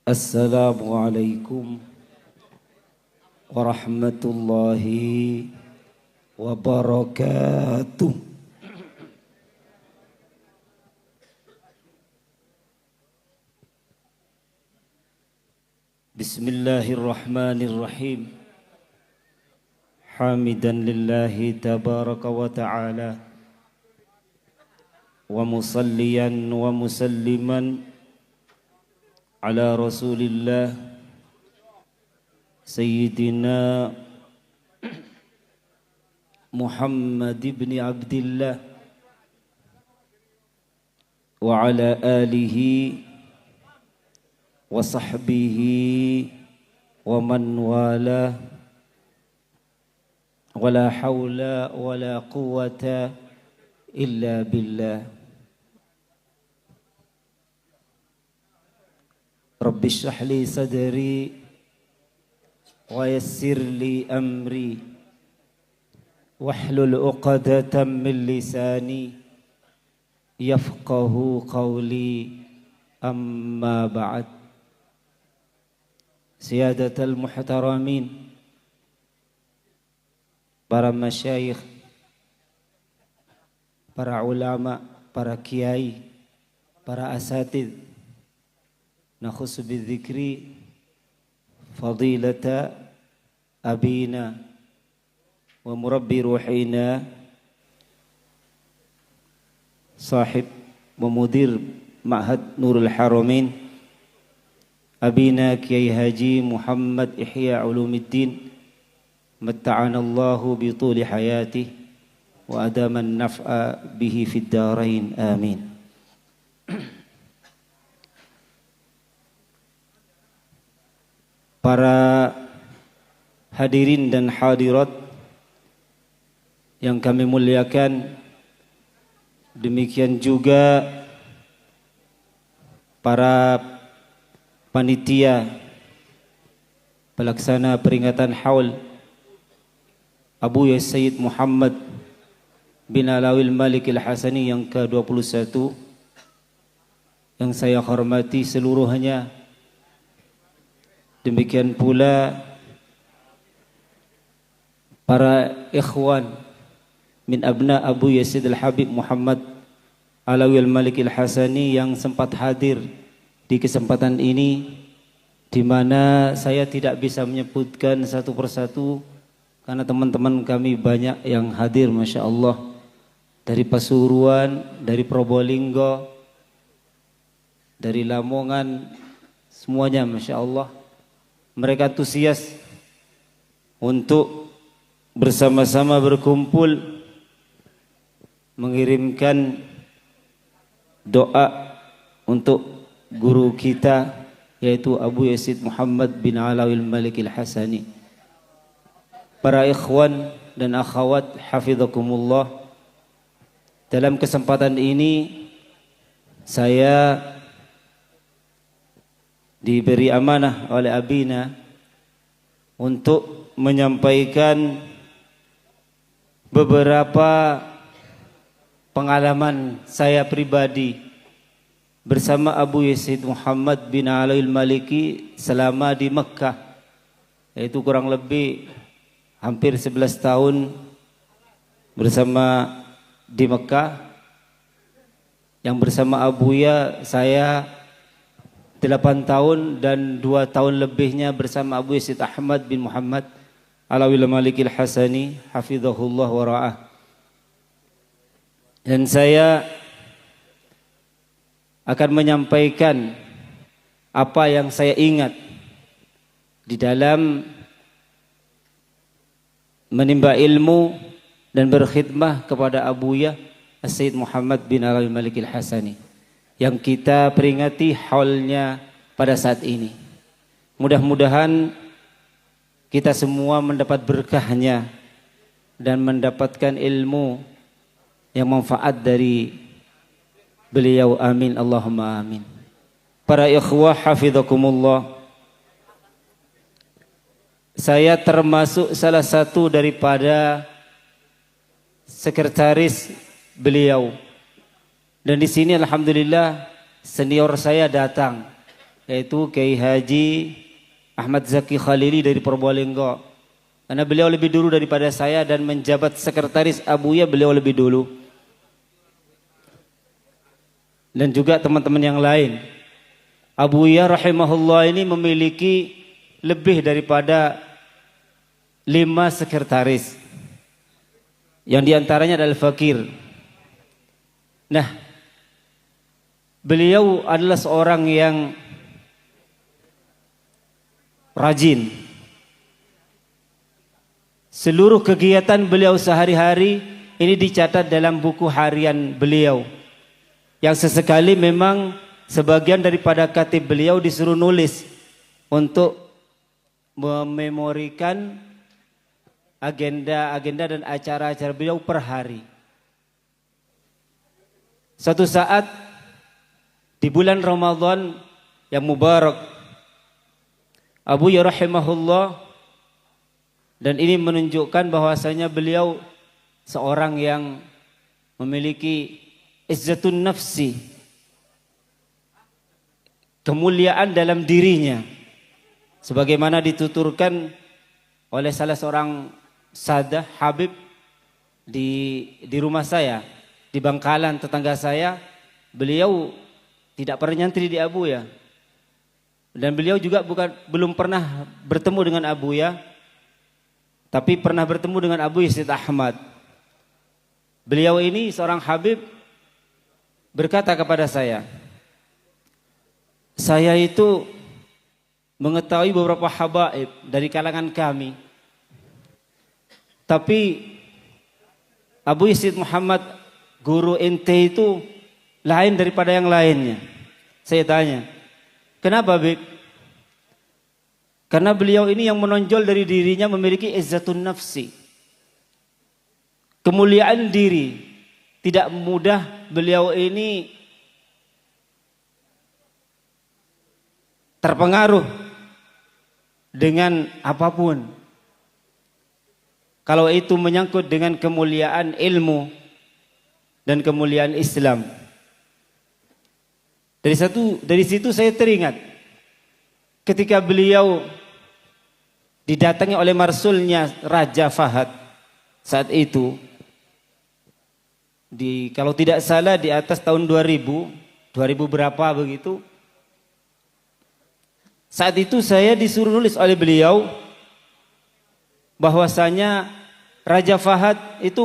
Assalamualaikum warahmatullahi wabarakatuh. Bismillahirrahmanirrahim. Hamidan lillahi tabaraka wa ta'ala wa musalliyan wa musalliman ala rasulillah Sayyidina Muhammad ibn Abdillah wa ala alihi wa sahbihi wa man wala wa la hawla wa la quwwata illa billah. Rabbi shrah li sadri wa yassir li amri wahlul 'uqdatam min lisani yafqahu qawli, amma ba'd. Siyadatul muhtaramin, para masyayikh, para ulama, para kiai, para asatidz, nakhus bidzikri fadilata abina wa murabbi ruhina sahib wa mudir ma'had Nurul Haramain abina Kiai Haji Muhammad Ihya Ulumuddin matta'ana Allahu bi tuli hayatih wa adaman naf'a bihi fid darain, amin. Para hadirin dan hadirat yang kami muliakan, demikian juga para panitia pelaksana peringatan Haul Abu Sayyid Muhammad bin Alawil Malik Al-Hasani yang ke-21, yang saya hormati seluruhnya. Demikian pula para ikhwan min abna Abu Yazid Al-Habib Muhammad Alawi Al-Malik Al-Hasani yang sempat hadir di kesempatan ini, di mana saya tidak bisa menyebutkan satu persatu karena teman-teman kami banyak yang hadir, Masya Allah, dari Pasuruan, dari Probolinggo, dari Lamongan, semuanya Masya Allah. Mereka antusias untuk bersama-sama berkumpul mengirimkan doa untuk guru kita, yaitu Abu Yazid Muhammad bin Alawil Malik Al-Hasani. Para ikhwan dan akhwat hafizakumullah, dalam kesempatan ini saya diberi amanah oleh abina untuk menyampaikan beberapa pengalaman saya pribadi bersama Abu Yazid Muhammad bin Alawil Maliki selama di Mekah, yaitu kurang lebih hampir 11 tahun bersama di Mekah. Yang bersama Abuya saya 8 tahun, dan 2 tahun lebihnya bersama Abu Yazid Ahmad bin Muhammad Alawil Malik Al-Hasani hafizahullah wa ra'ah. Dan saya akan menyampaikan apa yang saya ingat di dalam menimba ilmu dan berkhidmah kepada Abuya Sayyid Muhammad bin Alawil Malik Al-Hasani yang kita peringati haulnya pada saat ini. Mudah-mudahan kita semua mendapat berkahnya dan mendapatkan ilmu yang manfaat dari beliau, amin Allahumma amin. Para ikhwah hafizakumullah, saya termasuk salah satu daripada sekretaris beliau. Dan di sini alhamdulillah senior saya datang yaitu Kiai Haji Ahmad Zaki Khalili dari Purbalingga. Karena beliau lebih dulu daripada saya dan menjabat sekretaris Abuya beliau lebih dulu. Dan juga teman-teman yang lain. Abuya rahimahullah ini memiliki lebih daripada 5 sekretaris. Yang diantaranya adalah fakir. Nah, beliau adalah seorang yang rajin. Seluruh kegiatan beliau sehari-hari ini dicatat dalam buku harian beliau. Yang sesekali memang sebagian daripada katib beliau disuruh nulis untuk mememorikan agenda-agenda dan acara-acara beliau per hari. Suatu saat di bulan Ramadan yang mubarak, Abuya rahimahullah, dan ini menunjukkan bahwasanya beliau seorang yang memiliki izzatun nafsi, kemuliaan dalam dirinya, sebagaimana dituturkan oleh salah seorang sadah Habib di rumah saya di Bangkalan, tetangga saya. Beliau tidak pernah nyantri di Abuya, dan beliau juga belum pernah bertemu dengan Abuya, tapi pernah bertemu dengan Abu Yazid Ahmad. Beliau ini seorang Habib berkata kepada saya itu mengetahui beberapa habaib dari kalangan kami, tapi Abu Yazid Muhammad guru ente itu lain daripada yang lainnya. Saya tanya, kenapa Bib? Karena beliau ini yang menonjol dari dirinya memiliki izzatun nafsi, kemuliaan diri. Tidak mudah beliau ini terpengaruh dengan apapun, kalau itu menyangkut dengan kemuliaan ilmu dan kemuliaan Islam. Dari situ saya teringat ketika beliau didatangi oleh marsulnya Raja Fahad saat itu, kalau tidak salah di atas tahun 2000 berapa begitu. Saat itu saya disuruh nulis oleh beliau bahwasanya Raja Fahad itu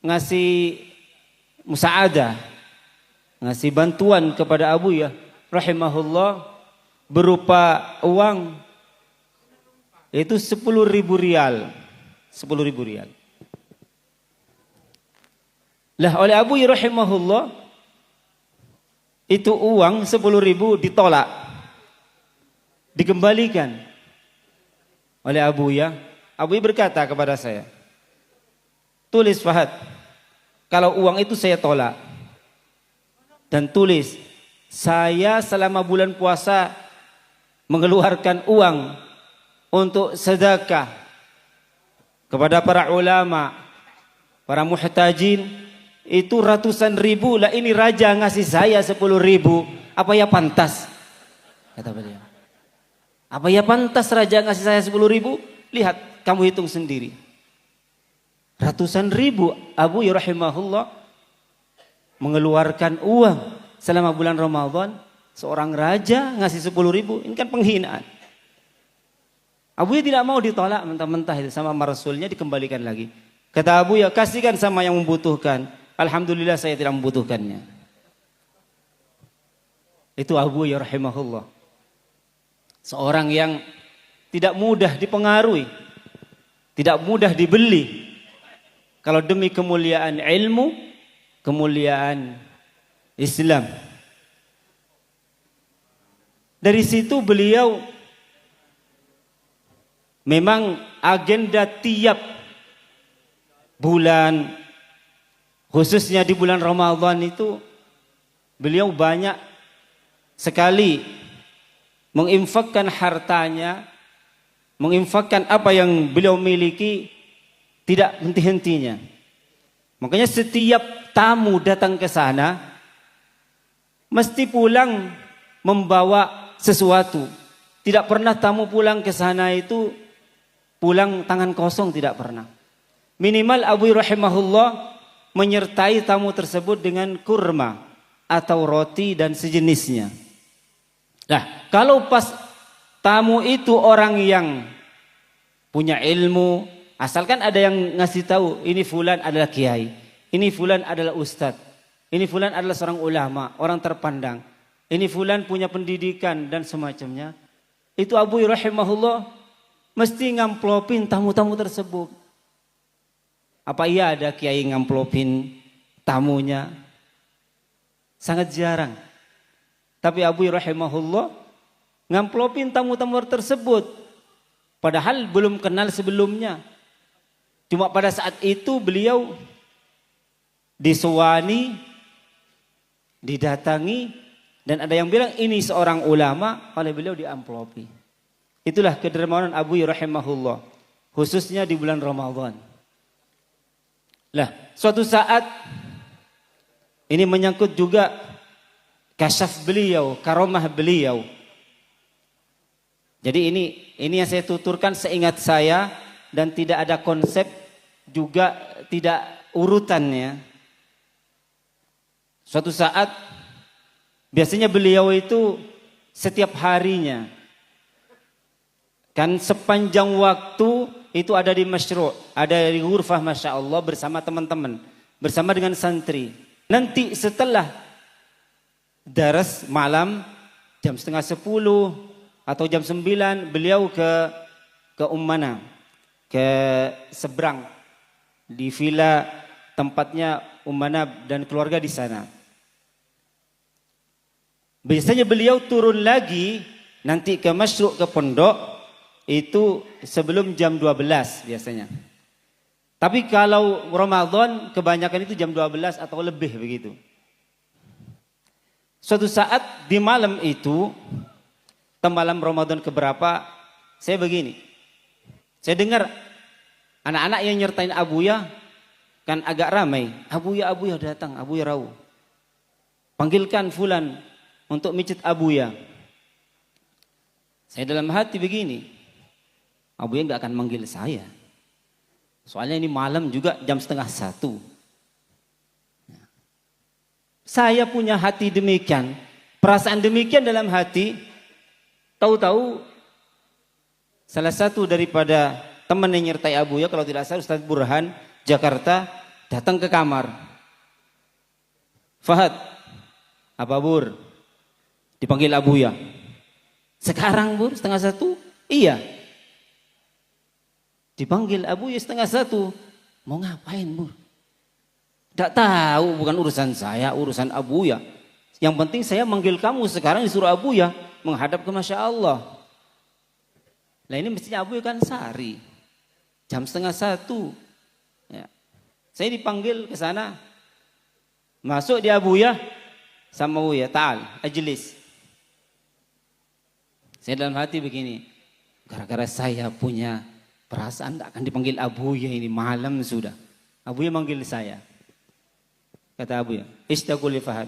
ngasih musaadah, ngasih bantuan kepada Abuya rahimahullah berupa uang, itu 10.000 rial. 10.000 rial. Lah oleh Abuya rahimahullah itu uang 10.000 ditolak, dikembalikan oleh Abuya. Abuya berkata kepada saya, tulis Fahad, kalau uang itu saya tolak, dan tulis saya selama bulan puasa mengeluarkan uang untuk sedekah kepada para ulama, para muhtajin, itu ratusan ribu. Lah ini raja ngasih saya 10.000, apa ya pantas? Kata beliau, apa ya pantas raja ngasih saya 10.000? Lihat, kamu hitung sendiri. Ratusan ribu. Abu rahimahullah mengeluarkan uang selama bulan Ramadan. Seorang raja ngasih 10.000, ini kan penghinaan. Abu tidak mau ditolak mentah-mentah itu sama marsulnya, dikembalikan lagi. Kata Abu, ya kasihkan sama yang membutuhkan. Alhamdulillah saya tidak membutuhkannya. Itu Abu rahimahullah. Seorang yang tidak mudah dipengaruhi, tidak mudah dibeli. Kalau demi kemuliaan ilmu, kemuliaan Islam. Dari situ beliau memang agenda tiap bulan, khususnya di bulan Ramadan itu, beliau banyak sekali menginfakkan hartanya, menginfakkan apa yang beliau miliki, tidak henti-hentinya. Makanya setiap tamu datang ke sana mesti pulang membawa sesuatu. Tidak pernah tamu pulang ke sana itu pulang tangan kosong, tidak pernah. Minimal Abu rahimahullah menyertai tamu tersebut dengan kurma atau roti dan sejenisnya. Nah, kalau pas tamu itu orang yang punya ilmu, asalkan ada yang ngasih tahu, ini fulan adalah kiai, ini fulan adalah ustadz, ini fulan adalah seorang ulama, orang terpandang, ini fulan punya pendidikan dan semacamnya. Itu Abu rahimahullah mesti ngamplopin tamu-tamu tersebut. Apa iya ada kiai ngamplopin tamunya? Sangat jarang. Tapi Abu rahimahullah ngamplopin tamu-tamu tersebut. Padahal belum kenal sebelumnya. Cuma pada saat itu beliau disewani, didatangi, dan ada yang bilang ini seorang ulama, oleh beliau diamplopi. Itulah kedermawanan Abu rahimahullah, khususnya di bulan Ramadan. Lah, suatu saat ini menyangkut juga kasyaf beliau, karomah beliau. Jadi ini yang saya tuturkan seingat saya dan tidak ada konsep, juga tidak urutannya. Suatu saat biasanya beliau itu setiap harinya, kan sepanjang waktu itu ada di masyru', ada di ghurfah Masya Allah bersama teman-teman, bersama dengan santri. Nanti setelah daras malam jam 9:30 atau jam 9 beliau ke Ummana, ke seberang di villa tempatnya Ummana dan keluarga di sana. Biasanya beliau turun lagi nanti ke masyru', ke pondok itu sebelum jam 12 biasanya. Tapi kalau Ramadan kebanyakan itu jam 12 atau lebih begitu. Suatu saat di malam itu, malam Ramadan keberapa, saya begini. Saya dengar anak-anak yang nyertain Abuya kan agak ramai. Abuya datang, Abuya Rau. Panggilkan fulan untuk mijit Abuya. Saya dalam hati begini, Abuya nggak akan manggil saya. Soalnya ini malam juga jam 12:30. Saya punya hati demikian, perasaan demikian dalam hati. Tahu-tahu salah satu daripada teman yang nyertai Abuya, kalau tidak salah Ustaz Burhan, Jakarta, datang ke kamar. Fahad, apa Bur? Dipanggil Abuya. Sekarang Bur, 12:30? Iya. Dipanggil Abuya 12:30. Mau ngapain Bur? Tidak tahu, bukan urusan saya, urusan Abuya. Yang penting saya manggil kamu sekarang disuruh Abuya menghadap ke Masya Allah. Nah ini mestinya Abuya kan sehari. Jam 12:30. Ya. Saya dipanggil ke sana. Masuk di Abuya sama Abuya, ta'al, ajlis. Saya dalam hati begini, gara-gara saya punya perasaan tak akan dipanggil Abuya ini, malam sudah. Abuya manggil saya. Kata Abuya, istaqul li Fahad.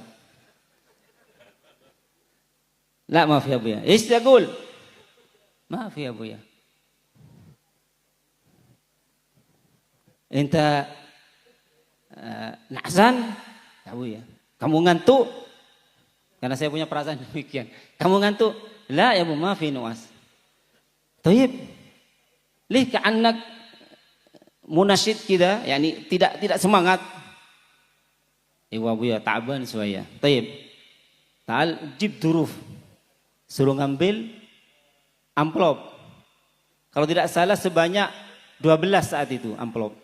La maaf ya Abuya, istaqul. Maaf ya Abuya. Inta na'zan, Abuya. Kamu ngantuk? Karena saya punya perasaan demikian. Kamu ngantuk? La ya Bu, maafi nuas. Tayyib. Lih ka'annak munasyid kita, yakni tidak semangat. Ibu Abuya ta'ban suaya. Tayyib. Ta'al jib duruf. Suruh ngambil amplop. Kalau tidak salah sebanyak 12 saat itu amplop.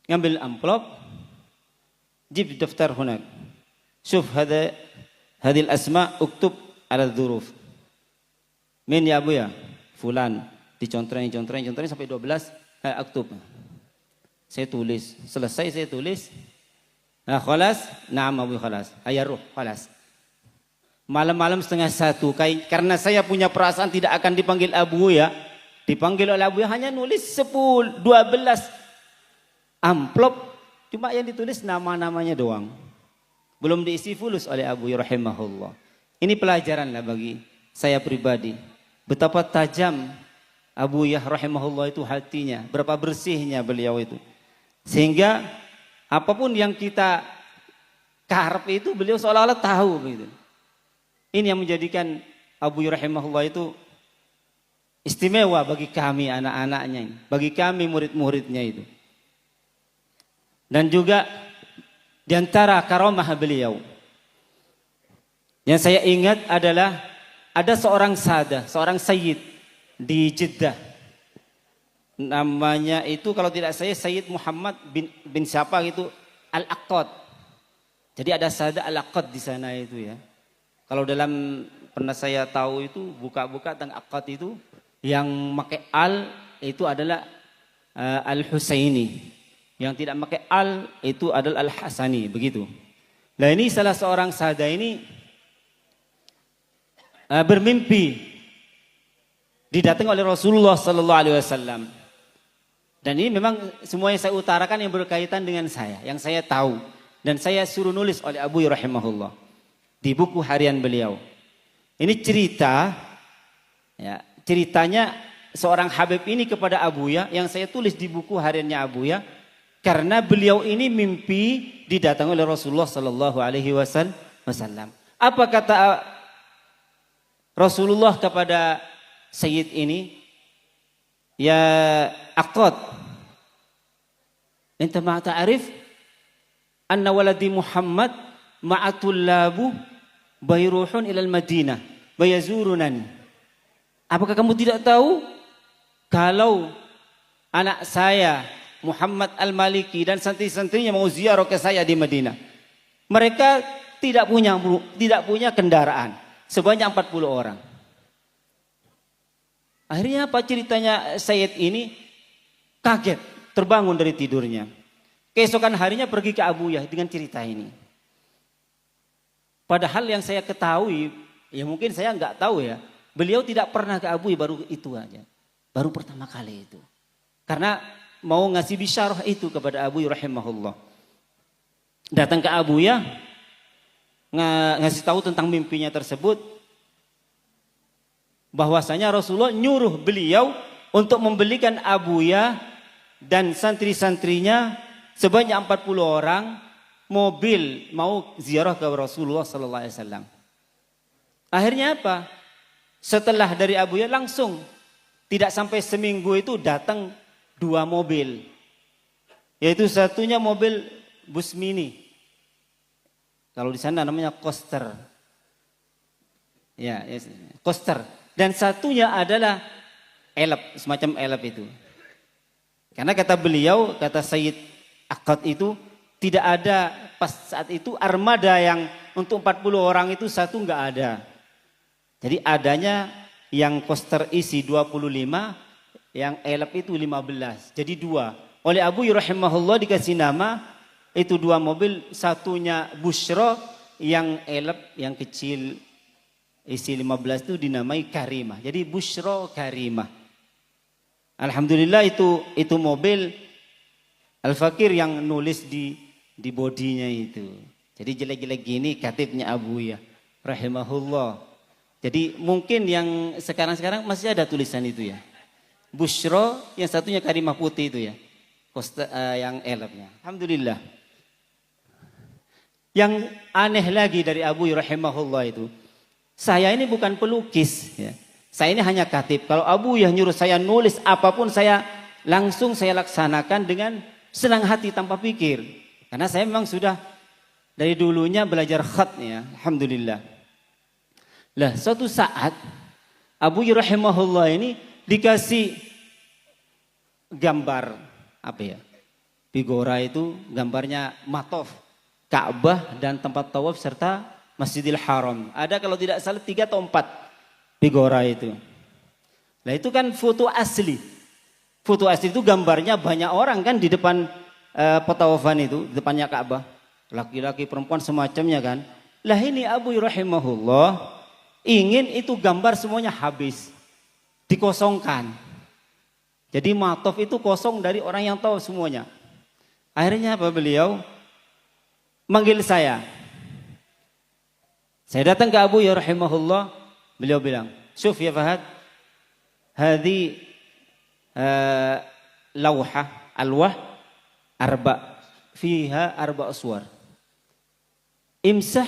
Ngambil amplop. Jib daftar hunak. Syuf hadil asma uktub ala duruf. Min ya Abuya. Fulan. Dicontreng sampai 12. Uktub. Saya tulis. Selesai saya tulis. Nah, khalas, na'am Abu khalas. Ayaruh, khalas. Malam-malam 12:30, karena saya punya perasaan tidak akan dipanggil Abu ya. Dipanggil oleh Abu ya hanya nulis 10, 12 amplop. Cuma yang ditulis nama-namanya doang. Belum diisi fulus oleh Abu rahimahullah. Ini pelajaran lah bagi saya pribadi. Betapa tajam Abu Yah rahimahullah itu hatinya. Berapa bersihnya beliau itu. Sehingga apapun yang kita karep itu beliau seolah-olah tahu. Begitu. Ini yang menjadikan Abu Yah rahimahullah itu istimewa bagi kami anak-anaknya. Bagi kami murid-muridnya itu. Dan juga diantara karamah beliau. Yang saya ingat adalah ada seorang sada, seorang sayyid di Jeddah. Namanya itu kalau tidak saya Sayyid Muhammad bin siapa gitu Al-Aqad. Jadi ada sada Al-Aqad di sana itu ya. Kalau dalam pernah saya tahu itu buka-buka tentang Aqad itu yang pakai al itu adalah Al-Husaini. Yang tidak pakai al itu adalah Al-Hasani begitu. Nah ini salah seorang sada ini bermimpi didatangi oleh Rasulullah sallallahu alaihi wasallam. Dan ini memang semua yang saya utarakan yang berkaitan dengan saya, yang saya tahu dan saya suruh nulis oleh Abu rahimahullah di buku harian beliau. Ini cerita ya, ceritanya seorang Habib ini kepada Abu Ya yang saya tulis di buku hariannya Abu Ya karena beliau ini mimpi didatangi oleh Rasulullah sallallahu alaihi wasallam. Apa kata Rasulullah kepada Sayyid ini, ya Aqad, enta ma ta'arif anna waladi Muhammad ma'atullabu bayruhun ilal Madinah bayazurunan. Apakah kamu tidak tahu kalau anak saya Muhammad Al-Maliki dan santri-santrinya mau ziarah ke saya di Madinah. Mereka tidak punya kendaraan. Sebanyak 40 orang. Akhirnya apa ceritanya Sayyid ini kaget, terbangun dari tidurnya. Keesokan harinya pergi ke Abu Yah dengan cerita ini. Padahal yang saya ketahui, ya mungkin saya nggak tahu ya, beliau tidak pernah ke Abu Yah baru itu aja. Baru pertama kali itu. Karena mau ngasih bisyarah itu kepada Abu Yah rahimahullah. Datang ke Abu Yah, ngasih tahu tentang mimpinya tersebut bahwasanya Rasulullah nyuruh beliau untuk membelikan Abu Yah dan santri-santrinya sebanyak 40 orang mobil mau ziarah ke Rasulullah sallallahu alaihi wasallam. Akhirnya apa? Setelah dari Abu Yah langsung tidak sampai seminggu itu datang 2 mobil. Yaitu satunya mobil bus mini. Kalau di sana namanya coaster. Ya, coaster. Dan satunya adalah elep, semacam elep itu. Karena kata beliau, kata Sayyid Aqad itu, tidak ada pas saat itu armada yang untuk 40 orang itu satu enggak ada. Jadi adanya yang coaster isi 25, yang elep itu 15. Jadi 2. Oleh Abu rahimahullah dikasih nama itu 2 mobil, satunya Bushra, yang elep, yang kecil isi 15 itu dinamai Karimah. Jadi Bushra Karimah. Alhamdulillah itu mobil Al-Fakir yang nulis di bodinya itu. Jadi jelek-jelek gini katibnya Abu ya rahimahullah. Jadi mungkin yang sekarang-sekarang masih ada tulisan itu ya. Bushra, yang satunya Karimah putih itu ya. Yang elepnya. Alhamdulillah. Yang aneh lagi dari Abu rahimahullah itu, saya ini bukan pelukis ya. Saya ini hanya katib. Kalau Abu yang nyuruh saya nulis apapun saya langsung saya laksanakan dengan senang hati tanpa pikir. Karena saya memang sudah dari dulunya belajar khat ya. Alhamdulillah. Lah suatu saat Abu rahimahullah ini dikasih gambar apa ya? Figura itu gambarnya matof, Ka'bah dan tempat tawaf serta Masjidil Haram. Ada kalau tidak salah 3 atau 4 figura itu. Nah itu kan foto asli. Foto asli itu gambarnya banyak orang kan di depan petawafan itu, di depannya Ka'bah. Laki-laki, perempuan semacamnya kan. Lah ini Abu rahimahullah ingin itu gambar semuanya habis. Dikosongkan. Jadi matof itu kosong dari orang yang tahu semuanya. Akhirnya apa beliau? Manggil saya. Saya datang ke Abu ya rahimahullah, beliau bilang, "Syuf ya Fahad, hadhi lawhah alwah arba fiha arba aswar. Imsah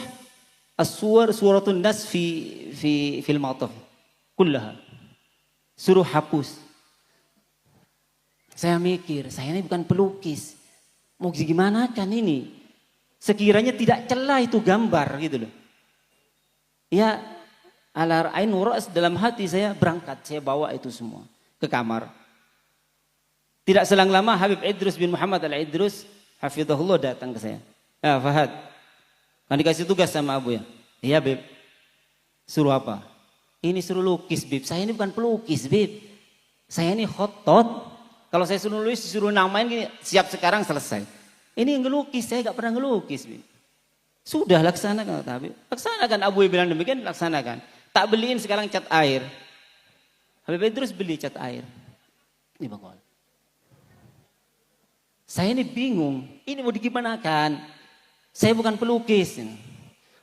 aswar suratun nas fil ma'taf kullaha." Suruh hapus. Saya mikir, saya ini bukan pelukis. Mau gimana kan ini? Sekiranya tidak celah itu gambar gitu loh. Ya, ala ain waras dalam hati saya berangkat, saya bawa itu semua ke kamar. Tidak selang lama Habib Idrus bin Muhammad Al-Idrus hafizahullah datang ke saya. "Ya Fahad, kan dikasih tugas sama Abu ya?" "Iya Beb." "Suruh apa?" "Ini suruh lukis Beb, saya ini bukan pelukis Beb. Saya ini khotot. Kalau saya suruh nulis, disuruh namain gini, siap sekarang selesai. Ini ngelukis, saya gak pernah ngelukis Beb." "Sudah laksanakan," kata Habib. "Laksanakan." Abu bilang demikian, laksanakan. Tak beliin sekarang cat air. Habib Idrus beli cat air. Ini bakal. Saya ini bingung, ini mau digimanakan? Saya bukan pelukis.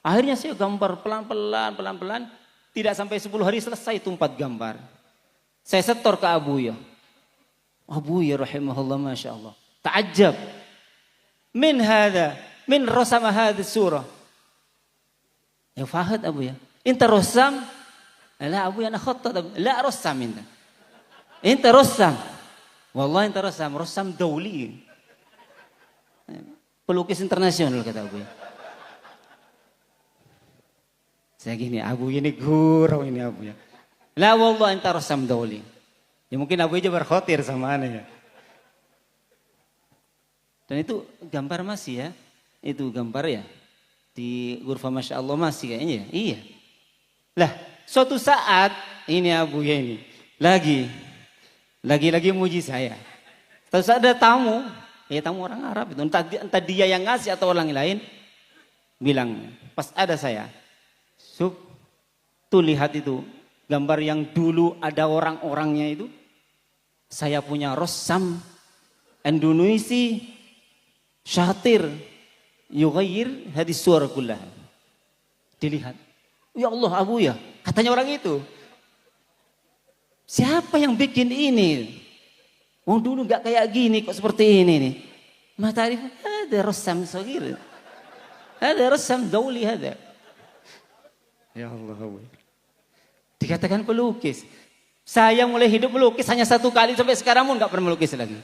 Akhirnya saya gambar pelan-pelan. Tidak sampai 10 hari selesai itu 4 gambar. Saya setor ke Abu ya. Abu ya rahimahullah, Masya Allah. Ta'ajab. Min rasama hadhi surah. "Ya Fahad Abu ya, inta rasam?" "La Abu ya ana khattat." "La rasam inta." "Inta rasam." "Wallahi inta rasam dawli." Pelukis internasional kata Abu ya. Saya gini, Abu ini gurau ini Abu ya. "La wallahi inta rasam dawli." Ya mungkin Abu aja berkhotir sama aneh ya. Dan itu gambar masih ya. Itu gambar ya. Di Ghurfah Masya Allah masih kayaknya ya. Iya. Lah suatu saat ini Abu ya ini. Lagi muji saya. Suatu saat ada tamu. Ya tamu orang Arab itu. Entah dia yang ngasih atau orang lain. Bilang. Pas ada saya. Tuh lihat itu. Gambar yang dulu ada orang-orangnya itu. Saya punya Rossam. Indonesia. Syatir. Yughayir hadis suara kullah. Dilihat. Ya Allah Abu ya. Katanya orang itu. Siapa yang bikin ini? Wong dulu gak kayak gini kok seperti ini nih. Ma ta'rif ada Rossam sagir. Ada Rossam dawli ada. Ya Allah Abu. Dikatakan pelukis. Saya mulai hidup melukis hanya 1 kali sampai sekarang pun gak pernah melukis lagi.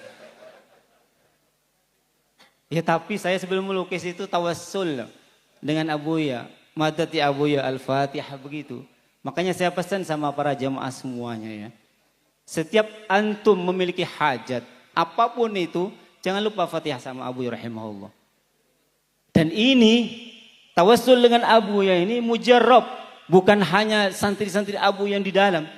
Ya tapi saya sebelum melukis itu tawassul dengan Abu ya. Madati Abu ya Al-Fatihah begitu. Makanya saya pesan sama para jamaah semuanya ya. Setiap antum memiliki hajat. Apapun itu. Jangan lupa Fatihah sama Abu ya rahimahullah. Dan ini tawassul dengan Abu ya ini mujarrab. Bukan hanya santri-santri Abu yang di dalam.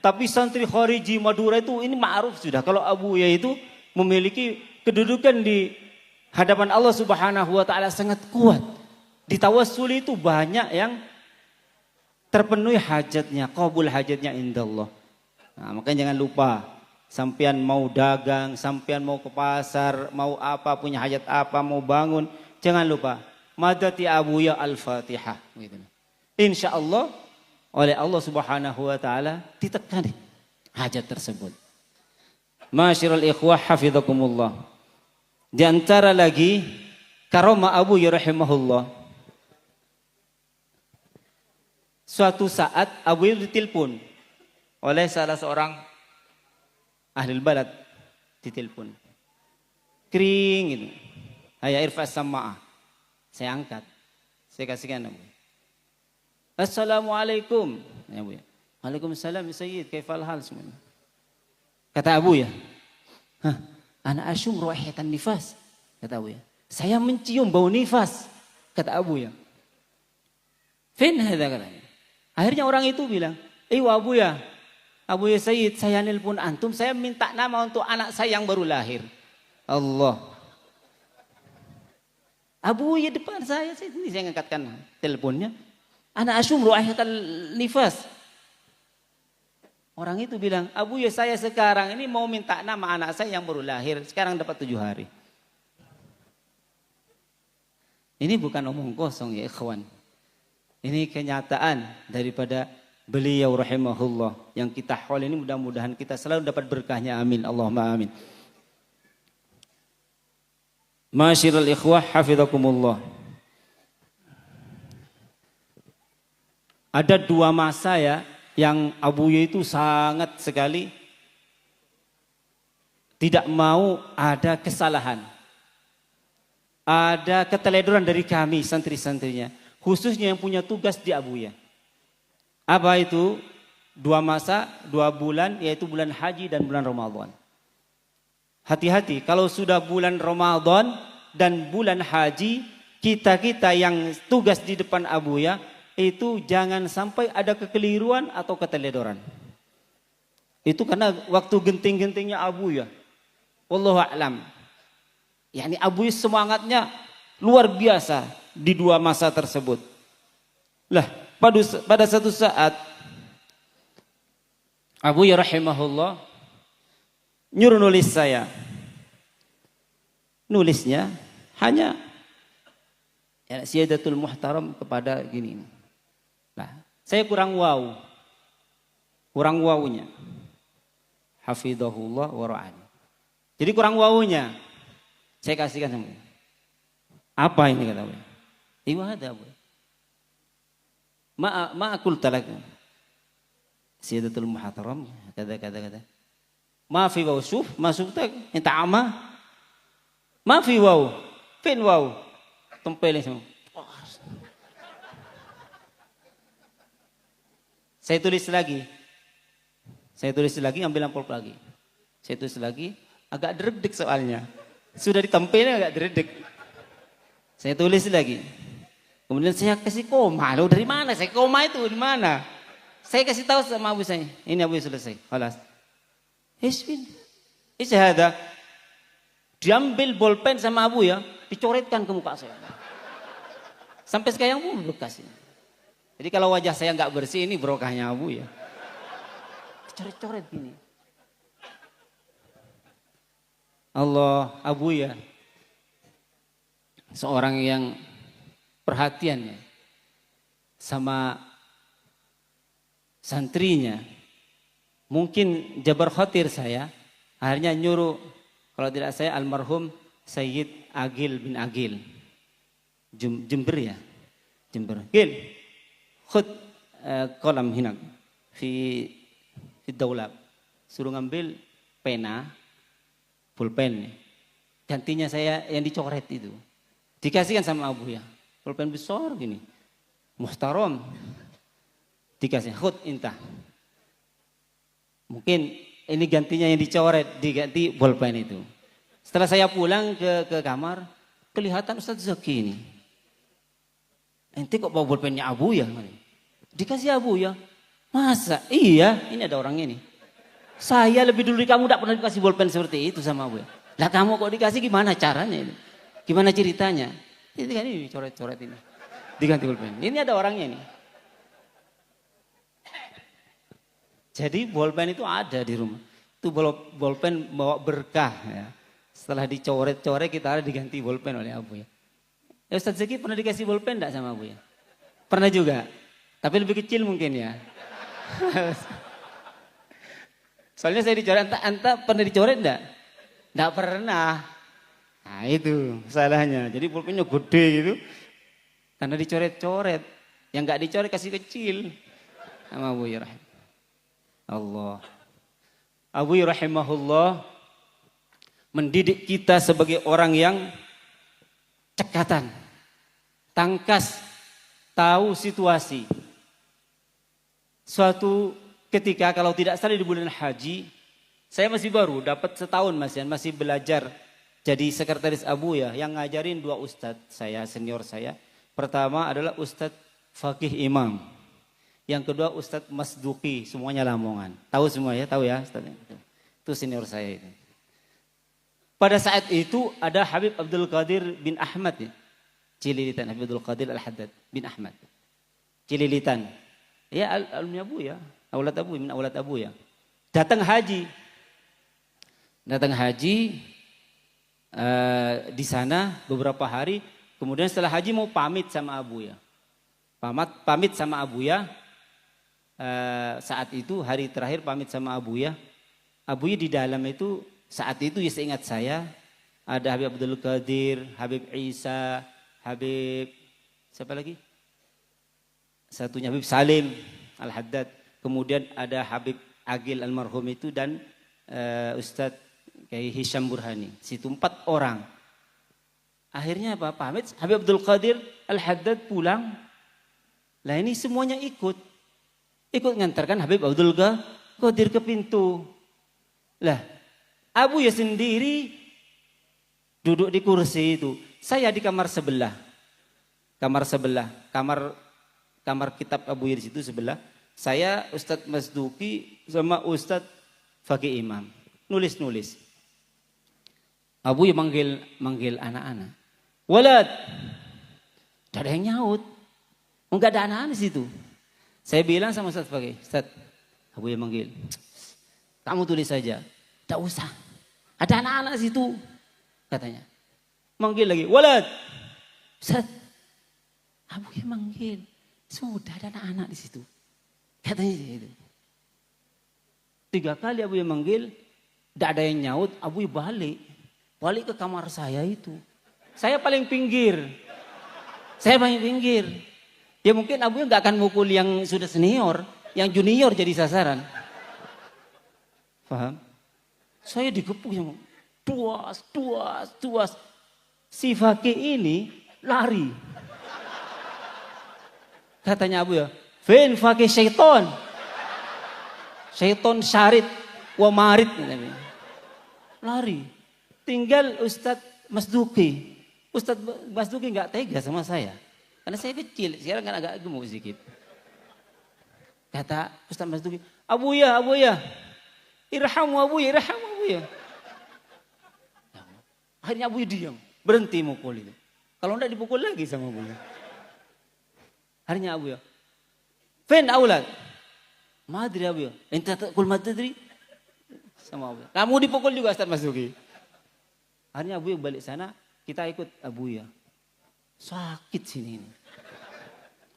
Tapi santri Khariji Madura itu ini ma'ruf sudah. Kalau Abu ya itu memiliki kedudukan di hadapan Allah Subhanahu wa taala sangat kuat. Di tawassul itu banyak yang terpenuhi hajatnya, qabul hajatnya indallah. Nah, makanya jangan lupa, sampean mau dagang, sampean mau ke pasar, mau apa, punya hajat apa, mau bangun, jangan lupa madati Abu ya Al-Fatihah gitu. Insyaallah oleh Allah Subhanahu wa taala ditekani hajat tersebut. Masyiral ikhwah hafizakumullah. Di antara lagi karomah Abu ya rahimahullah. Suatu saat Abu itu ditelepon oleh salah seorang ahli balad, ditelepon. Kering gitu. Hayya irfa sama'ah. Saya angkat. Saya kasihkan Abu. Assalamualaikum. Ya Abu ya. Waalaikumsalam ya Sayyid, kaifal hal semuanya. Kata Abu ya. Hah, ana asyum raihatan nifas. Kata Abu ya. Saya mencium bau nifas. Kata Abu ya. Fin hadza katanya. Akhirnya orang itu bilang, Abu ya. Abu ya Sayyid, saya nelpon antum, saya minta nama untuk anak saya yang baru lahir." Allah. Abu ya depan saya ini saya ngangkatkan teleponnya. Ana asyum raihatan nifas. Orang itu bilang, Abu ya saya sekarang ini mau minta nama anak saya yang baru lahir. Sekarang dapat 7 hari. Ini bukan omong kosong ya ikhwan. Ini kenyataan daripada beliau rahimahullah. Yang kita haul ini mudah-mudahan kita selalu dapat berkahnya. Amin. Allahumma amin. Masyiral ikhwah hafizakumullah. Ada dua masa ya yang Abuya itu sangat sekali tidak mau ada kesalahan. Ada keteledoran dari kami santri-santrinya. Khususnya yang punya tugas di Abuya. Apa itu? Dua masa, 2 bulan, yaitu bulan haji dan bulan Ramadan. Hati-hati, kalau sudah bulan Ramadan dan bulan haji, kita-kita yang tugas di depan Abuya, itu jangan sampai ada kekeliruan atau keteledoran. Itu karena waktu genting-gentingnya Abuya. Wallahu a'lam. Yani Abuya semangatnya luar biasa di 2 masa tersebut. Lah, pada satu saat Abuya rahimahullah nyuruh nulis saya. Nulisnya hanya ya, Siyadatul Muhtaram kepada gini. Nah, saya kurang wow. Kurang wawunya. Hafidhahullah wa ra'ani. Jadi kurang wawunya. Saya kasihkan sama dia. Apa ini kata beliau? Iwa ada bu. Ma'akul talak. Siyadatul Muhtaram kata. Ma fi waw syuf, masuk tak minta ama. Ma fi waw. Fin waw. Tempelin semua. Saya tulis lagi, ambil amplop lagi. Saya tulis lagi, agak dredeg soalnya. Sudah ditempelin agak dredeg. Saya tulis lagi. Kemudian saya kasih koma. Loh dari mana? Saya koma itu di mana? Saya kasih tahu sama abu saya. Ini abu selesai. Halas. Hisbin. Isyahada. Diambil bolpen sama abu ya. Dicoretkan ke muka saya. Sampai sekarang pun bekas. Jadi kalau wajah saya nggak bersih ini berkahnya abu ya. Coret-coret gini. Allah abu ya. Seorang yang perhatiannya sama santrinya. Mungkin jabar khatir saya. Akhirnya nyuruh kalau tidak saya almarhum Sayyid Agil bin Agil. Jember ya. Jember. Gil. Khud kolam hinak fi daulab. Suruh ngambil pena, pulpen. Gantinya saya yang dicoret itu. Dikasihkan sama abu ya. Pulpen besar gini. Muhtaram. Dikasih khud intah. Mungkin ini gantinya yang dicoret, diganti pulpen itu. Setelah saya pulang ke kamar, kelihatan Ustaz Zaki ini. Ente kok bawa pulpennya abu ya? Dikasih abu ya. Masa? Iya, ini ada orangnya nih. Saya lebih dulu kamu tidak pernah dikasih pulpen seperti itu sama abu ya. Lah kamu kok dikasih gimana caranya ini? Gimana ceritanya? Ini kan ini coret-coret ini. Diganti pulpen. Ini ada orangnya nih. Jadi pulpen itu ada di rumah. Itu pulpen bawa berkah ya. Setelah dicoret-coret kita ada diganti pulpen oleh abu ya. Ustaz Zaki pernah dikasih pulpen enggak sama abu ya? Pernah juga. Tapi lebih kecil mungkin ya. Soalnya saya dicoret, anta pernah dicoret enggak? Enggak pernah. Nah itu salahnya. Jadi pulpennya gede gitu. Karena dicoret-coret. Yang enggak dicoret kasih kecil. Sama Abu Rahim. Allah. Abu rahimahullah mendidik kita sebagai orang yang cekatan, tangkas, tahu situasi. Suatu ketika kalau tidak salah di bulan haji, saya masih baru, dapat setahun masih belajar jadi sekretaris Abu ya, yang ngajarin 2 ustadz saya, senior saya. Pertama adalah Ustadz Fakih Imam. Yang kedua Ustadz Masduki, semuanya Lamongan. Tahu semua ya, tahu ya Ustadz. Itu senior saya itu. Pada saat itu ada Habib Abdul Qadir bin Ahmad ya. Cililitan, Habib Abdul Qadir Al-Haddad bin Ahmad. Cililitan. Ya alumni Abu ya, aulad Abu, min aulad Abu ya. Datang haji. Di sana beberapa hari, kemudian setelah haji mau pamit sama Abu ya. Pamit sama Abuya. Saat itu hari terakhir pamit sama Abuya. Abuya di dalam itu saat itu ya seingat saya ada Habib Abdul Qadir, Habib Isa, Habib siapa lagi? Satunya Habib Salim Al-Haddad. Kemudian ada Habib Agil almarhum itu dan Ustadz Kiai Hisham Burhani. Situ 4 orang. Akhirnya apa? Pamit Habib Abdul Qadir Al-Haddad pulang. Lah ini semuanya ikut ngantarkan Habib Abdul Qadir ke pintu. Lah, Abuya sendiri duduk di kursi itu. Saya di kamar sebelah. Kamar kitab Abuya di situ sebelah. Saya Ustadz Masduki sama Ustadz Fakih Imam. Nulis. Abuya manggil anak-anak. Walad. Tidak ada yang nyaut. Enggak ada anak-anak di situ. Saya bilang sama Ustadz Fakih, Ustadz, Abuya manggil. Kamu tulis saja. Tidak usah. Ada anak-anak di situ. Katanya. Manggil lagi. Walad. Ustadz. Abuya manggil. Sudah ada anak-anak di situ. Katanya itu. 3 kali Abuya manggil. Tidak ada yang nyaut. Abuya balik. Balik ke kamar saya itu. Saya paling pinggir. Ya mungkin Abuya nggak akan mukul yang sudah senior, yang junior jadi sasaran. Paham? Saya digepuk yang tuas. Si Fakih ini lari. Katanya Abuya, "Fin Fakih syaiton. Syaiton syarit wa marid." Lari. Tinggal Ustadz Masduki. Ustadz Masduki nggak tega sama saya. Karena saya kecil, sekarang kan agak gemuk sedikit. Kata Ustaz Masduki, Abuya, irhamu Abuya. Akhirnya Abuya diam, berhenti mukul itu. Kalau enggak dipukul lagi sama Abuya. Akhirnya Abuya, Fen aulad. Madri Abuya, enta takul madri. Sama Abuya. Kamu dipukul juga Ustaz Masduki. Akhirnya Abuya balik sana, kita ikut Abuya. Sakit sini ini.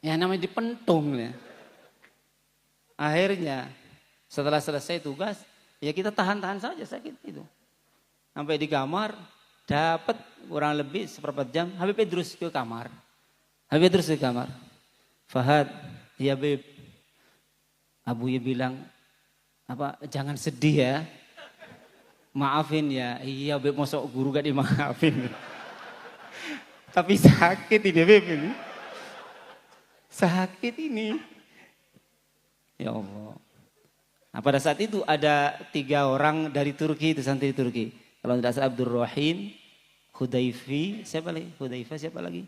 Ya namanya dipentung ya. Akhirnya setelah selesai tugas, ya kita tahan-tahan saja sakit itu. Sampai di kamar, dapat kurang lebih seperempat jam, Habib Idrus ke kamar. Fahad, ya Beb. Abuya bilang, jangan sedih ya. Maafin ya. Iya Beb, mosok guru gak dimaafin. Tapi sakit ini Beb ini. Sakit ini. Ya Allah. Nah, pada saat itu ada 3 orang dari Turki, itu santri Turki. Kalau tidak salah Abdul Rahim, Hudayfi, siapa lagi?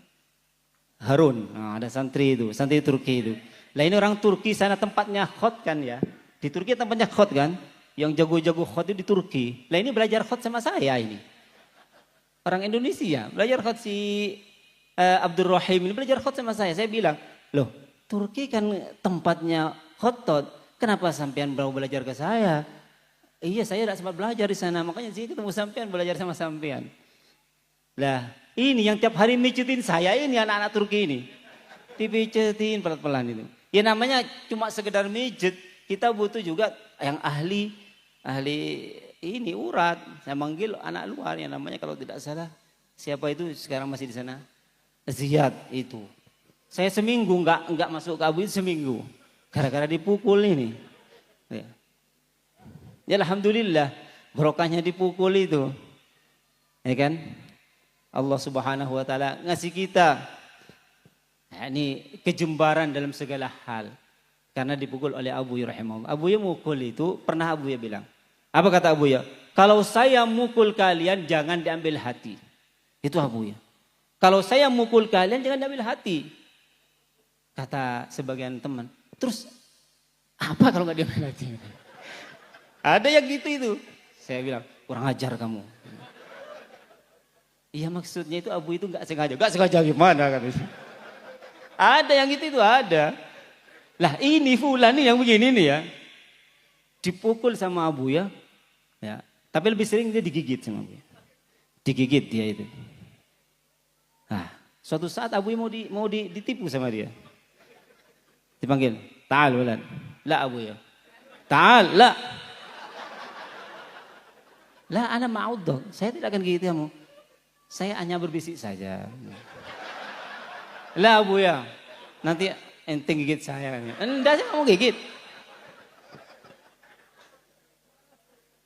Harun. Nah, ada santri Turki itu. Lah ini orang Turki sana tempatnya khot kan ya. Di Turki tempatnya khot kan. Yang jago-jago khot itu di Turki. Lah ini belajar khot sama saya ini. Orang Indonesia belajar khot si Abdul Rahim ini belajar khot sama saya. Saya bilang, loh Turki kan tempatnya khotot. Kenapa sampean baru belajar ke saya? Iya saya tidak sempat belajar di sana. Makanya sih ketemu sampean belajar sama sampean. Lah ini yang tiap hari mijitin saya ini anak-anak Turki ini. Dipijetin pelan-pelan itu. Ya namanya cuma sekedar mijet. Kita butuh juga yang ahli ini urat. Saya manggil anak luar yang namanya kalau tidak salah. Siapa itu sekarang masih di sana? Ziyad itu. Saya seminggu enggak masuk ke Abu itu seminggu. Gara-gara dipukul ini. Ya alhamdulillah barokahnya dipukul itu. Ya kan? Allah Subhanahu wa taala ngasih kita ini kejembaran dalam segala hal. Karena dipukul oleh Abuya rahimahullah. Abuya mukul itu pernah Abuya bilang. Apa kata Abuya? Kalau saya mukul kalian jangan diambil hati. Itu Abuya. Kalau saya mukul kalian jangan diambil hati. Kata sebagian teman. Terus apa kalau nggak diambil hati? Ada yang gitu itu. Saya bilang kurang ajar kamu. Iya maksudnya itu Abu itu nggak sengaja. Nggak sengaja gimana katanya. Ada yang gitu itu ada. Lah ini fulan nih yang begini nih ya. Dipukul sama Abuya. Ya. Tapi lebih sering dia digigit sama Abuya. Digigit dia itu. Nah, suatu saat Abuya mau ditipu sama dia. Dipanggil, ta'al walad. La Abu ya. Ta'al, la. La ana ma'udok. Saya tidak akan gigit kamu. Saya hanya berbisik saja. La Abu ya. Nanti ente gigit saya. Enggak, saya mau gigit.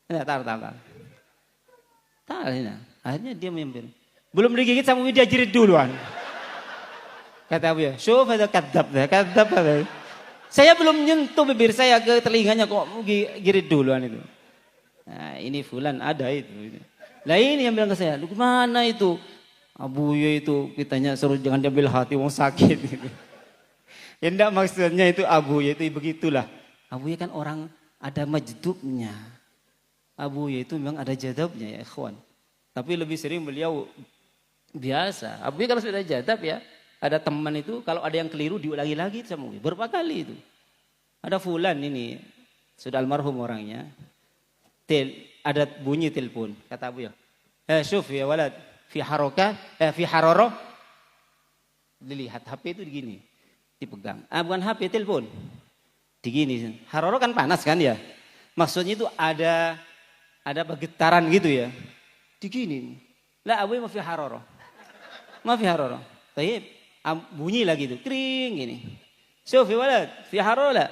Enggak, tar. Tar ini. Akhirnya dia memimpin. Belum digigit sama dia jerit duluan. Kata Abu ya, syuf ada kadab. Saya belum nyentuh bibir saya ke telinganya kok girit duluan itu. Nah, ini fulan ada itu. Lah ini yang bilang ke saya, lu kemana itu? Abu ya itu, kitanya suruh jangan diambil hati, wong sakit. Gitu. Ya enggak maksudnya itu Abu ya itu begitulah. Abu ya kan orang ada majdubnya. Abu ya itu memang ada jadabnya ya ikhwan. Tapi lebih sering beliau biasa. Abu ya kalau sudah jadab ya, ada teman itu kalau ada yang keliru diulangi lagi sama Abu. Berapa kali itu. Ada fulan ini, sudah almarhum orangnya. Ada bunyi telepon, kata Abu ya. Syuf ya walad, fi haroro. Dilihat HP itu begini, dipegang. Bukan HP, telepon. Digini, haroro kan panas kan ya. Maksudnya itu ada getaran gitu ya. Digini. Lah Abu ma fi haroro. Ma fi haroro. Tayyib, bunyi lagi itu, kering gini. Syuf ya walad, fi haroro la.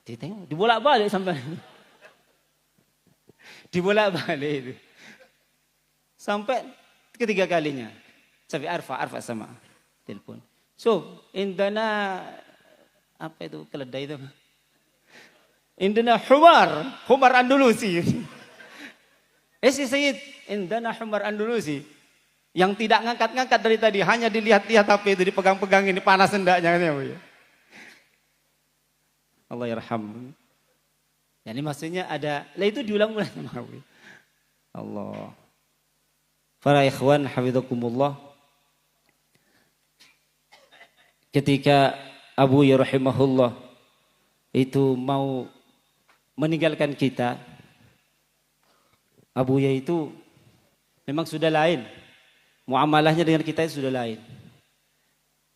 Ditengok, dibolak-balik sampai dibolak-balik itu. Sampai ketiga kalinya. Sampai arfa sama telepon. So, indana apa itu keledai itu? Indana Humar Andalusi. Si Sayyid, indana Humar Andalusi. Yang tidak ngangkat-ngangkat dari tadi, hanya dilihat-lihat HP itu, dipegang-pegang ini panas hendaknya kan ya. Allah yarham. Yani maksudnya ada, lah itu diulang-ulang sama Abu. Allah. Para ikhwan hafizakumullah. Ketika Abu ya rahimahullah itu mau meninggalkan kita, Abu ya itu memang sudah lain. Muamalahnya dengan kita itu sudah lain.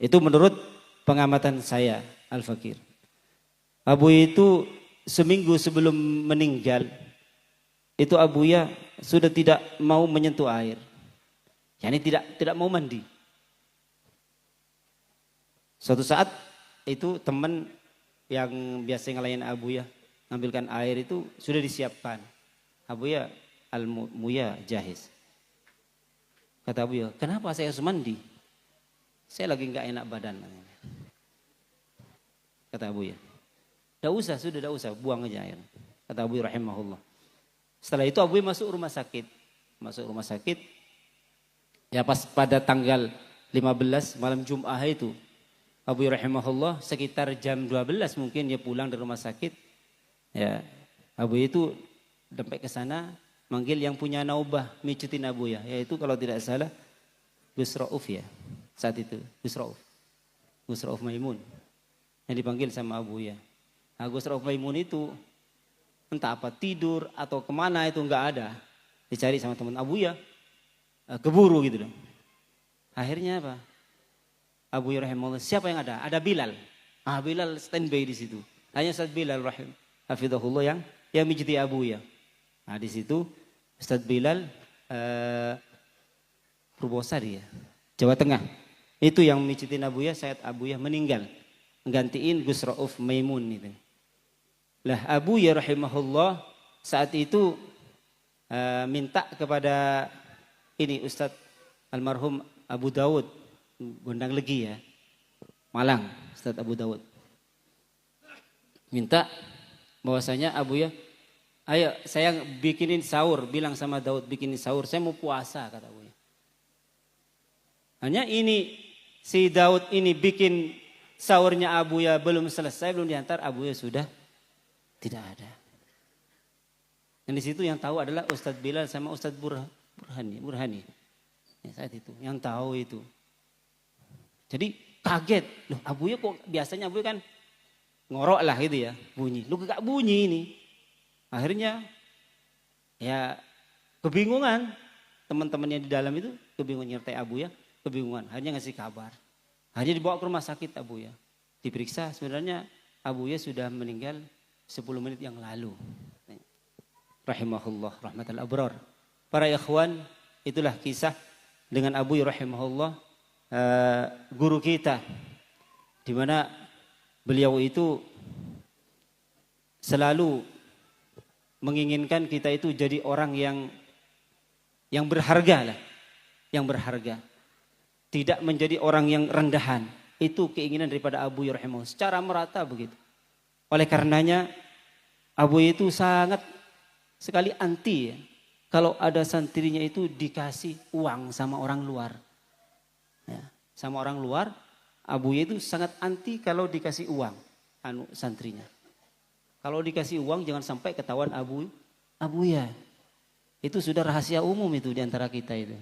Itu menurut pengamatan saya, Al-Fakir. Abu itu seminggu sebelum meninggal, itu Abu ya sudah tidak mau menyentuh air. Yani tidak mau mandi. Suatu saat itu teman yang biasa ngelayan Abu ya, ngambilkan air itu sudah disiapkan. Abu ya al-muya jahiz. Kata Abu ya, kenapa saya harus mandi? Saya lagi enggak enak badan. Kata Abu ya. Sudah usah, buang aja air. Kata Abu rahimahullah. Setelah itu Abu masuk rumah sakit. Ya pas pada tanggal 15 malam Jum'ah itu. Abu rahimahullah sekitar jam 12 mungkin dia pulang dari rumah sakit. Ya, Abu itu sampai ke sana manggil yang punya naubah micutin Abu ya. Yaitu kalau tidak salah Gus Rauf ya. Saat itu Gus Rauf Maimun. Yang dipanggil sama Abu ya. Gus Rauf Maimun itu entah apa tidur atau kemana itu enggak ada. Dicari sama teman Abu ya. Keburu gitu dong. Akhirnya apa? Abu ya rahimahullah, siapa yang ada? Ada Bilal. Bilal standby di situ. Hanya Ustaz Bilal hafizahullah yang mijiti Abu ya. Nah di situ Ustaz Bilal Purwosari ya. Jawa Tengah. Itu yang mijitin Abu ya, Sayyid Abu ya meninggal. Menggantiin Gus Rauf Maimun itu. Lah Abu ya rahimahullah saat itu minta kepada ini Ustadz almarhum Abu Dawud Gondang Legi ya, Malang, Ustadz Abu Dawud. Minta bahwasanya Abu ya, ayo saya bikinin sahur, bilang sama Daud bikinin sahur, saya mau puasa kata Abu ya. Hanya ini si Daud ini bikin sahurnya Abu ya belum selesai, belum diantar, Abu ya sudah tidak ada. Dan di situ yang tahu adalah Ustadz Bilal sama Ustadz Burhani. Ya, saat itu yang tahu itu. Jadi kaget, loh Abu ya kok biasanya Abu ya kan ngorok lah gitu ya, bunyi. Lu gak bunyi ini. Akhirnya ya kebingungan. Teman-teman yang di dalam itu kebingungan nyertai Abu ya, kebingungan. Hanya ngasih kabar. Hanya dibawa ke rumah sakit Abu ya. Diperiksa sebenarnya Abuya sudah meninggal 10 menit yang lalu. Rahimahullah rahmatal abrar. Para ikhwan, itulah kisah dengan Abuya rahimahullah, guru kita, di mana beliau itu selalu menginginkan kita itu jadi orang yang berharga lah, yang berharga. Tidak menjadi orang yang rendahan. Itu keinginan daripada Abuya rahimahullah secara merata begitu. Oleh karenanya Abuya itu sangat sekali anti ya, kalau ada santrinya itu dikasih uang sama orang luar. Ya, sama orang luar, Abuya itu sangat anti kalau dikasih uang santrinya. Kalau dikasih uang jangan sampai ketahuan Abuya. Itu sudah rahasia umum itu di antara kita itu.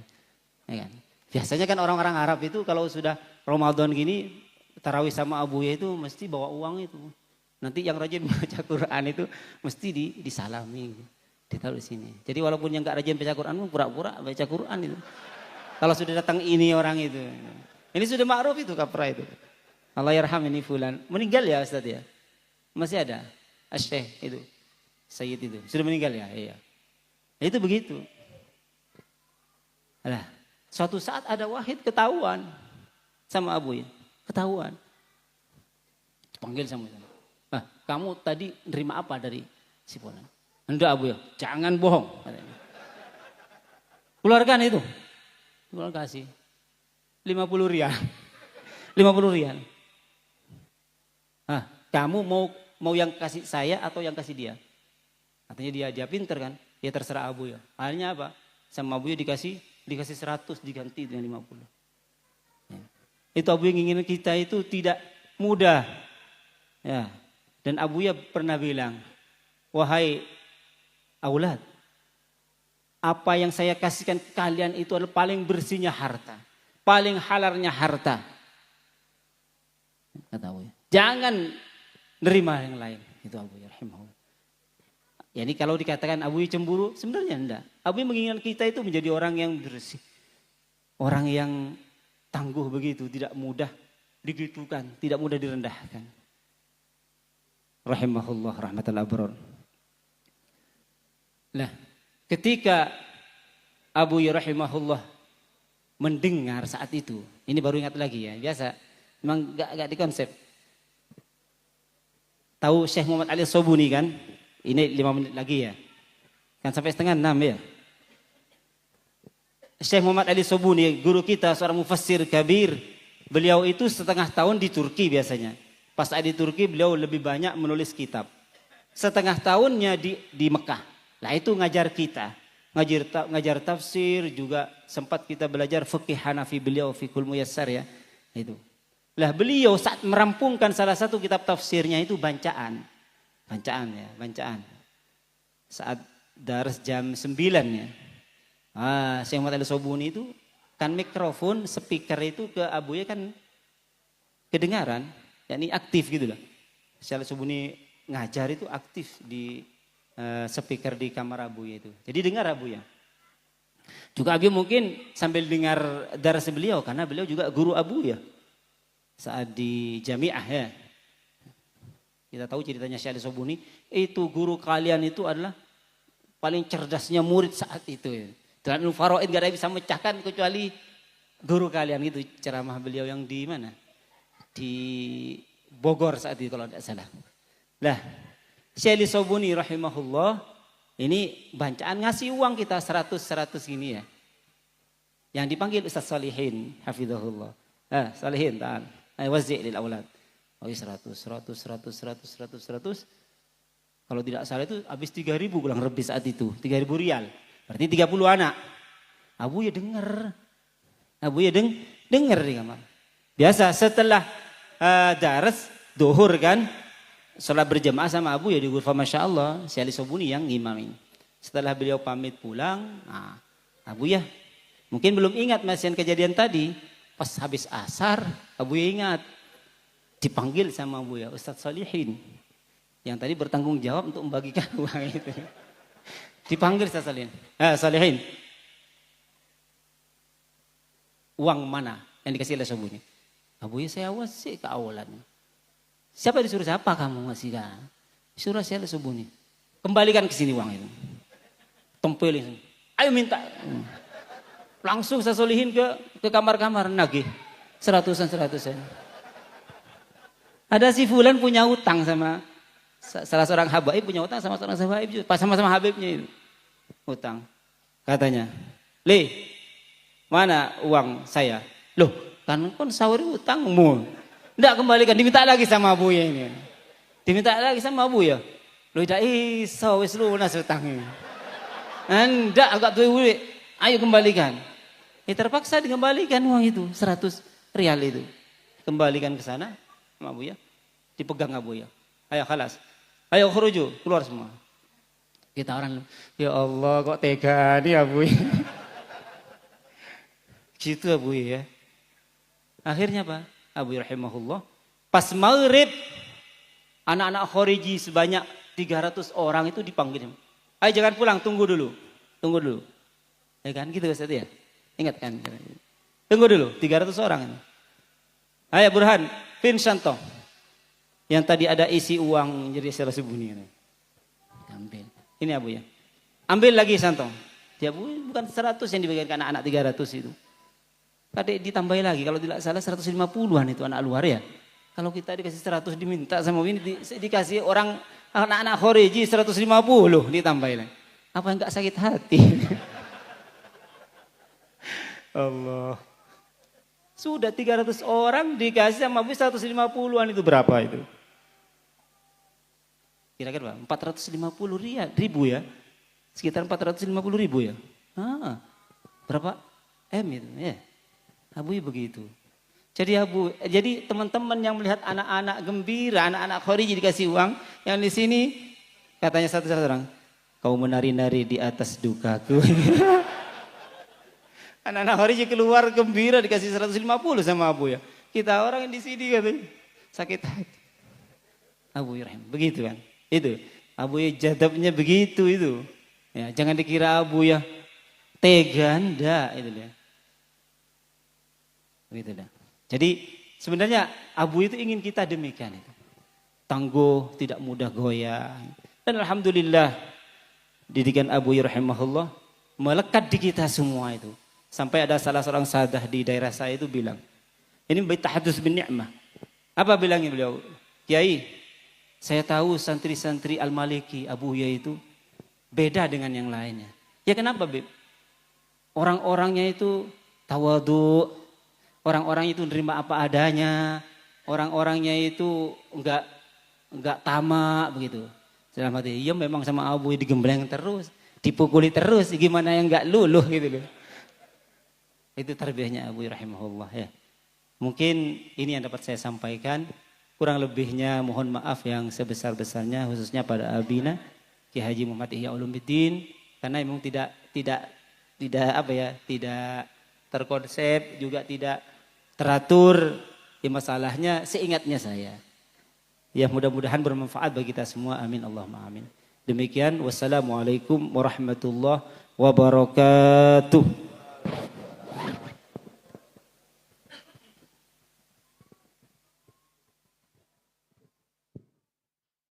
Ya kan? Biasanya kan orang-orang Arab itu kalau sudah Ramadan gini tarawih sama Abuya itu mesti bawa uang itu. Nanti yang rajin baca Quran itu mesti disalami, ditaruh di sini. Jadi walaupun yang enggak rajin baca Quran pura-pura baca Quran itu. Kalau sudah datang ini orang itu. Ini sudah ma'ruf itu kaprah itu. Allah yarham ini fulan. Meninggal ya Ustaz ya? Masih ada? Asy-Syaikh itu. Sayyid itu. Sudah meninggal ya? Iya. Itu begitu. Alah. Suatu saat ada Wahid ketahuan sama Abuya. Ketahuan. Dipanggil sama dia. Kamu tadi nerima apa dari si fulan? Enggak Abuya, jangan bohong. Keluarkan itu. Keluar kasih. 50 rial. 50 rial. Kamu mau yang kasih saya atau yang kasih dia? Katanya dia pinter kan? Ya terserah Abuya. Akhirnya apa? Sama Abuya dikasih 100 diganti dengan 50. Ya. Itu Abuya ingin kita itu tidak mudah. Ya. Dan Abuya pernah bilang, wahai aulad, apa yang saya kasihkan ke kalian itu adalah paling bersihnya harta. Paling halalnya harta. Kata Abuya. Jangan nerima yang lain. Itu Abuya rahimahullah. Yani kalau dikatakan Abuya cemburu, sebenarnya enggak. Abuya menginginkan kita itu menjadi orang yang bersih. Orang yang tangguh begitu, tidak mudah digitukan, tidak mudah direndahkan. Rahimahullah rahmatal abrar. Nah, ketika Abuya rahimahullah mendengar saat itu, ini baru ingat lagi ya, biasa, memang gak dikonsep. Tahu Syekh Muhammad Ali Sobuni kan? Ini 5 menit lagi ya. Kan sampai setengah 6 ya. Syekh Muhammad Ali Sobuni, guru kita, seorang mufassir kabir. Beliau itu setengah tahun di Turki biasanya. Pas di Turki beliau lebih banyak menulis kitab. Setengah tahunnya di Mekah. Nah itu ngajar kita. Ngajar tafsir juga sempat kita belajar fikih Hanafi beliau Fiqhul Muyassar ya. Itu. Lah beliau saat merampungkan salah satu kitab tafsirnya itu bancaan. Bancaan. Saat daras jam 9 ya. Syekh Muhammad Al-Sobuni itu kan mikrofon, speaker itu ke Abuya kan kedengaran, yakni aktif gitu loh. Syekh Al-Sobuni ngajar itu aktif di speaker di kamar Abuya itu. Jadi dengar Abuya. Juga Abuya mungkin sambil dengar daras beliau karena beliau juga guru Abuya saat di Jami'ah ya. Kita tahu ceritanya Syekh Al-Sobuni, itu guru kalian itu adalah paling cerdasnya murid saat itu ya. Dalam ilmu faraid gak ada yang bisa mecahkan kecuali guru kalian itu. Ceramah beliau yang di mana? Di Bogor saat itu kalau tidak salah. Nah, Syekh Al-Sobuni rahimahullah ini bancaan ngasih uang kita 100 gini ya. Yang dipanggil Ustaz Salihin hafizahullah. Salihin ta'al. Wazi' lil aulad. Oh 100. Kalau tidak salah itu habis 3.000 kurang lebih saat itu. 3.000 rial. Berarti 30 anak. Abuya dengar. Dengar di kamar. Biasa setelah daras duhur kan. Salat berjamaah sama Abuya di ghurfah Masya Allah. Syekh Al-Sobuni yang ngimamin. Setelah beliau pamit pulang. Abuya mungkin belum ingat masih kejadian tadi. Pas habis asar Abuya ingat. Dipanggil sama Abuya, Ustaz Salihin. Yang tadi bertanggung jawab untuk membagikan uang itu. Dipanggil Ustaz Salihin. Salihin. Uang mana yang dikasih oleh Sobuni? Abuya saya wasi ke awalan. Siapa disuruh siapa kamu ngasih kan? Disuruh saya Subuni. Kembalikan ke sini uang itu. Tempelin. Ayo minta. Langsung saya solihin ke kamar-kamar nagih. Seratusan. Ada si Fulan punya utang sama salah seorang habaib, punya utang sama seorang habaib juga. Pas sama-sama habibnya itu. Utang. Katanya, "Le, mana uang saya?" "Loh, kan sahur utangmu." "Enggak, kembalikan, diminta lagi sama Abuya ini." Diminta lagi sama Abuya. "Loh, tidak iso wis lunas utangnya." "Enggak, agak tuh ayo kembalikan." Terpaksa dikembalikan uang itu, 100 rial itu. Kembalikan ke sana sama Abuya. Dipegang Abuya. "Ayo khalas. Ayo khuruju, keluar semua." Kita orang, ya Allah kok tega nih Abuya. Gitu Abuya ya. Akhirnya apa? Abuya rahimahullah. Pas maghrib, anak-anak Khariji sebanyak 300 orang itu dipanggil. "Ayo jangan pulang, tunggu dulu. Ya kan gitu Ustaz ya? Ingat kan? Tunggu dulu, 300 orang. "Ayo Burhan, Pin Santo. Yang tadi ada isi uang jadi salah Subuni." Ambil. Ini Abuya. "Ambil lagi Santo." Ya bukan 100 yang dibagikan ke anak-anak 300 itu. Kadek ditambahi lagi, kalau tidak salah 150-an itu anak luar ya. Kalau kita dikasih 100 diminta sama ini dikasih orang anak-anak Khariji 150 ditambahi lagi. Apa enggak sakit hati? Allah. Sudah 300 orang dikasih sama Abu 150-an itu berapa itu? Kira-kira 450 ribu ya. Sekitar 450 ribu ya. Berapa M itu ya. Abu begitu. Jadi teman-teman yang melihat anak-anak gembira, anak-anak Khariji dikasih uang, yang di sini katanya satu orang, "Kau menari-nari di atas dukaku." Anak-anak Khariji keluar gembira dikasih 150 sama Abu ya. Kita orang yang di sini katanya sakit hati. Abu Rahim begitu kan? Itu Abu ya jadabnya begitu itu. Ya, jangan dikira Abu ya tega, enggak itu dia. Begitu dah. Jadi sebenarnya Abu itu ingin kita demikian itu. Tangguh, tidak mudah goyah. Dan alhamdulillah didikan Abu rahimahullah melekat di kita semua itu. Sampai ada salah seorang sadah di daerah saya itu bilang, ini tahadus bin ni'mah. Apa bilangnya beliau? "Kiai, saya tahu santri-santri Al-Maliki Abu Ya itu beda dengan yang lainnya." "Ya kenapa, Bib?" "Orang-orangnya itu tawadu, orang-orang itu nerima apa adanya, orang-orangnya itu enggak tamak begitu." Dalam hati, iya memang sama Abu Ya digembleng terus, dipukuli terus, gimana yang enggak luluh gitu loh. Itu tarbiyahnya Abu rahimahullah ya. Mungkin ini yang dapat saya sampaikan. Kurang lebihnya mohon maaf yang sebesar-besarnya khususnya pada Abina Ki Haji Muhammad Ihya Ulumuddin, karena memang tidak terkonsep, juga tidak teratur. Masalahnya seingatnya saya. Ya mudah-mudahan bermanfaat bagi kita semua. Amin Allahumma amin. Demikian wassalamualaikum warahmatullahi wabarakatuh.